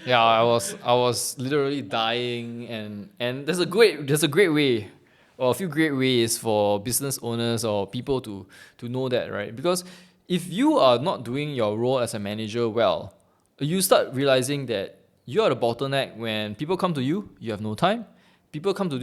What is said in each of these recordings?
Yeah, I was literally dying, and there's a great way, or a few great ways for business owners or people to know that, right? Because if you are not doing your role as a manager well, you start realizing that you are the bottleneck. When people come to you, you have no time. People come to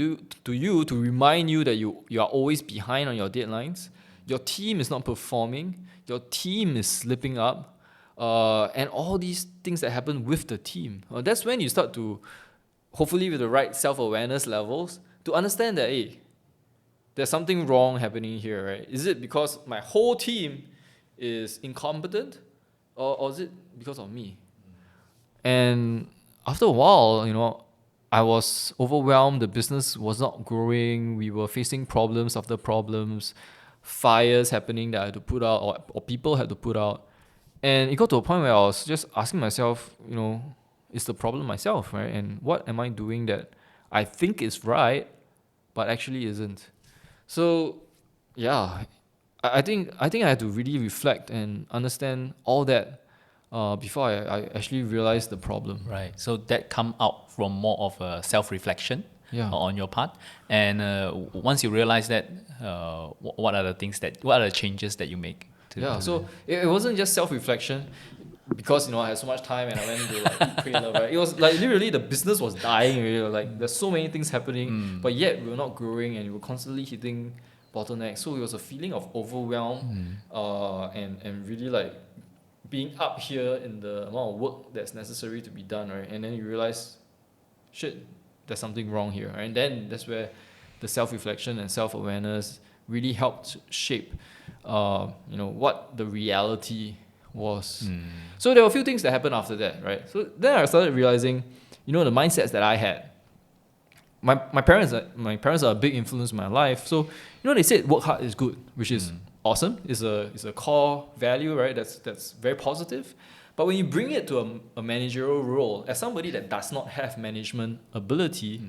you to remind you that you are always behind on your deadlines. Your team is not performing. Your team is slipping up, and all these things that happen with the team. That's when you start to, hopefully with the right self-awareness levels, to understand that, hey, there's something wrong happening here, right? Is it because my whole team is incompetent, or is it because of me? And after a while, I was overwhelmed. The business was not growing. We were facing problems after problems, fires happening that I had to put out, or people had to put out. And it got to a point where I was just asking myself, is the problem myself, right? And what am I doing that I think is right, but actually isn't? So, yeah, I think I had to really reflect and understand all that, before I actually realized the problem. Right. So that come out from more of a self-reflection Yeah. on your part. And once you realize that, what are the changes that you make Yeah, to so it wasn't just self-reflection, because I had so much time and I went to like eat, pray, love, right? It was like literally the business was dying already. Like there's so many things happening, but yet we were not growing and we were constantly hitting bottlenecks. So it was a feeling of overwhelm, and really like being up here in the amount of work that's necessary to be done, right? And then you realize, shit, there's something wrong here, right? And then that's where the self-reflection and self-awareness really helped shape, what the reality was. So there were a few things that happened after that, right? So then I started realizing, the mindsets that I had. My parents are a big influence in my life. So they said work hard is good, which is awesome. It's a core value, right? That's very positive. But when you bring it to a managerial role, as somebody that does not have management ability,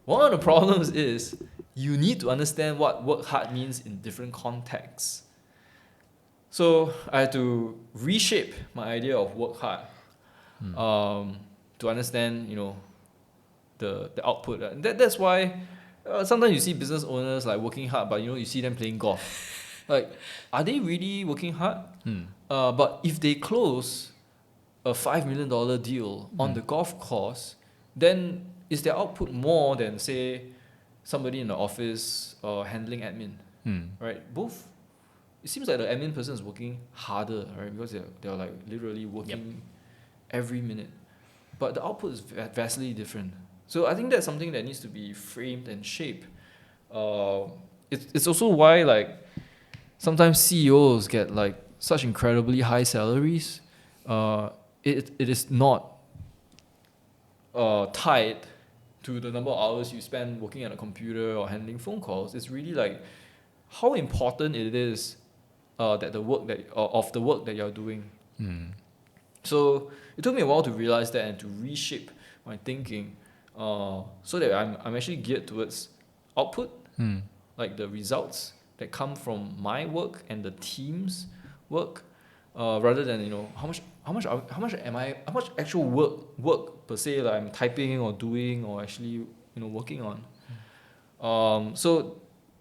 one of the problems is you need to understand what work hard means in different contexts. So I had to reshape my idea of work hard, to understand, the output. That's why, sometimes you see business owners like working hard, but you see them playing golf. Like, are they really working hard? But if they close a $5 million deal on the golf course, then is their output more than, say, somebody in the office handling admin, right? Both. It seems like the admin person is working harder, right? Because they're like literally working every minute, but the output is vastly different. So I think that's something that needs to be framed and shaped. It's also why, like, sometimes CEOs get like such incredibly high salaries. It is not tied to the number of hours you spend working at a computer or handling phone calls. It's really like how important it is, that the work that of the work that you're doing. So it took me a while to realize that and to reshape my thinking, so that I'm actually geared towards output, like the results that come from my work and the team's work, rather than how much actual work per se that I'm typing or doing or actually working on. So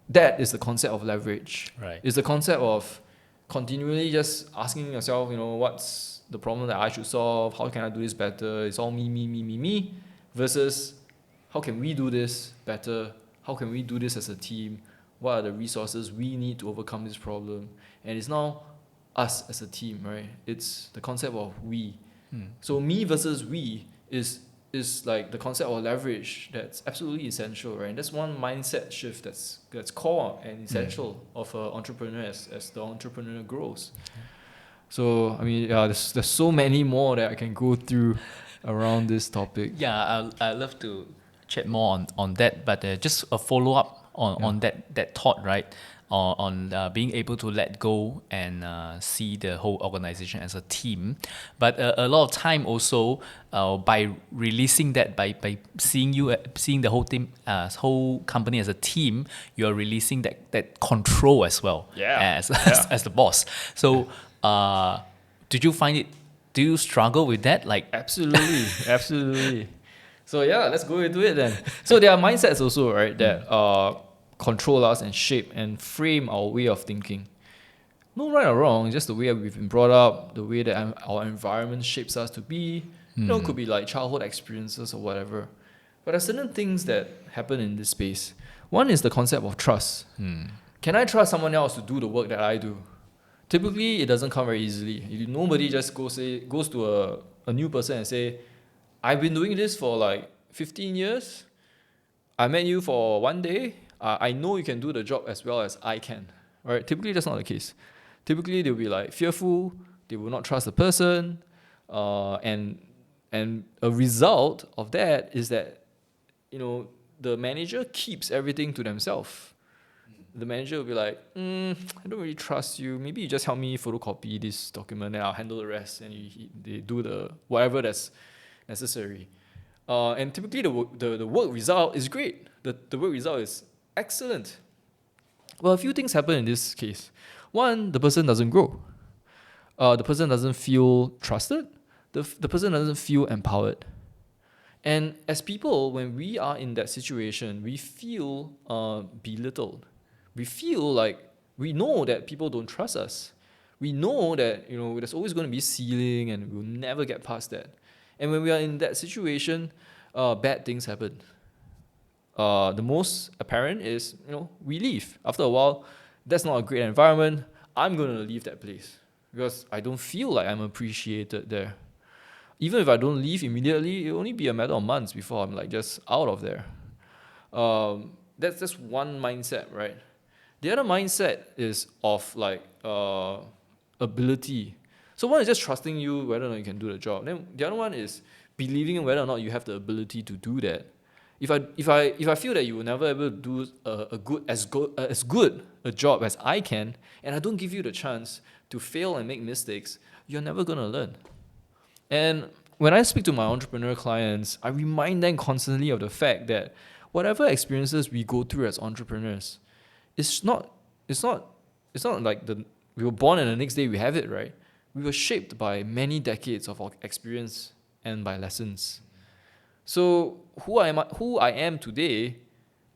that is the concept of leverage. Right. It's the concept of continually just asking yourself, what's the problem that I should solve? How can I do this better? It's all me, me, me, me, me, versus how can we do this better? How can we do this as a team? What are the resources we need to overcome this problem? And it's now us as a team, right? It's the concept of we. So me versus we is like the concept of leverage that's absolutely essential, right? And that's one mindset shift that's core and essential of an entrepreneur as the entrepreneur grows. So I mean, yeah, there's so many more that I can go through around this topic. Yeah, I love to chat more on that, but just a follow up on that thought, right? On being able to let go and see the whole organization as a team. But a lot of time also, by releasing that, by seeing the whole team, whole company as a team, you are releasing that control as well, Yeah. as the boss. So did you find it Do you struggle with that? Like, Absolutely, absolutely. So yeah, let's go into it then. So there are mindsets also, right, that control us and shape and frame our way of thinking. No right or wrong, it's just the way we've been brought up, the way that our environment shapes us to be. Could be like childhood experiences or whatever. But there are certain things that happen in this space. One is the concept of trust. Can I trust someone else to do the work that I do? Typically, it doesn't come very easily. Nobody just goes to a new person and say, I've been doing this for like 15 years. I met you for one day. I know you can do the job as well as I can. Right? Typically, that's not the case. Typically, they'll be like fearful. They will not trust the person, and a result of that is that the manager keeps everything to themselves. The manager will be like, I don't really trust you. Maybe you just help me photocopy this document, and I'll handle the rest. And they do the whatever that's necessary. And typically, the work result is great. The work result is excellent. Well, a few things happen in this case. One, the person doesn't grow. The person doesn't feel trusted. The person doesn't feel empowered. And as people, when we are in that situation, we feel belittled. We feel like we know that people don't trust us. We know that there's always going to be a ceiling, and we'll never get past that. And when we are in that situation, bad things happen. The most apparent is we leave. After a while, that's not a great environment. I'm going to leave that place because I don't feel like I'm appreciated there. Even if I don't leave immediately, it'll only be a matter of months before I'm like just out of there. That's just one mindset, right? The other mindset is of like ability. So one is just trusting you whether or not you can do the job. Then the other one is believing in whether or not you have the ability to do that. If I feel that you will never ever do as good a job as I can, and I don't give you the chance to fail and make mistakes, you're never gonna learn. And when I speak to my entrepreneur clients, I remind them constantly of the fact that whatever experiences we go through as entrepreneurs, it's not like we were born and the next day we have it, right? We were shaped by many decades of our experience and by lessons. So who I am today,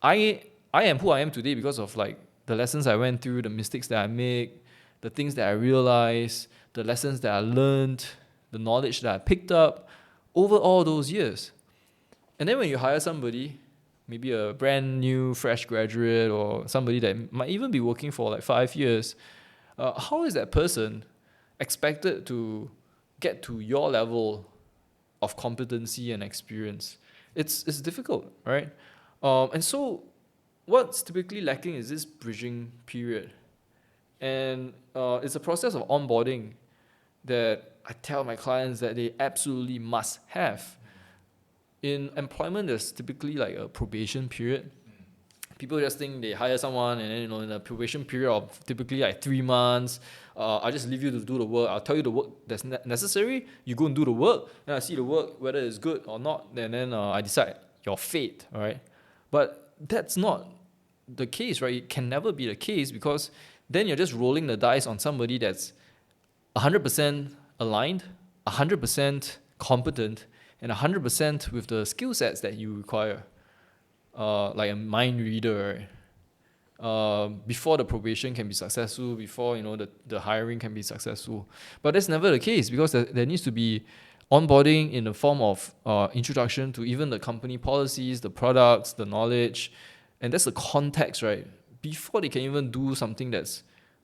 I am who I am today because of like the lessons I went through, the mistakes that I make, the things that I realized, the lessons that I learned, the knowledge that I picked up over all those years. And then when you hire somebody, maybe a brand new fresh graduate or somebody that might even be working for like 5 years, how is that person expected to get to your level of competency and experience? It's difficult, right? And so what's typically lacking is this bridging period. And it's a process of onboarding that I tell my clients that they absolutely must have. In employment, there's typically like a probation period. People just think they hire someone and then in a probation period of typically like 3 months, I'll just leave you to do the work. I'll tell you the work that's necessary. You go and do the work, and I see the work whether it's good or not, and then I decide your fate. All right, but that's not the case, right? It can never be the case because then you're just rolling the dice on somebody that's 100% aligned, 100% competent, and 100% with the skill sets that you require. Like a mind reader, before the probation can be successful, before the hiring can be successful. But that's never the case because there needs to be onboarding in the form of introduction to even the company policies, the products, the knowledge, and that's the context, right? Before they can even do something that's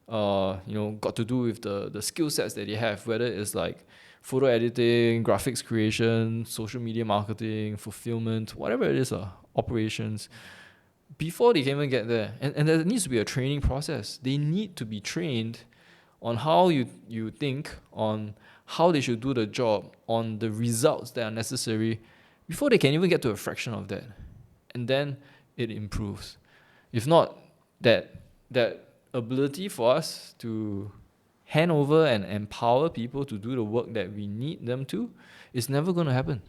got to do with the skill sets that they have, whether it's like photo editing, graphics creation, social media marketing, fulfillment, whatever it is, operations, before they can even get there. And there needs to be a training process. They need to be trained on how you think, on how they should do the job, on the results that are necessary before they can even get to a fraction of that. And then it improves. If not, that ability for us to hand over and empower people to do the work that we need them to is never going to happen.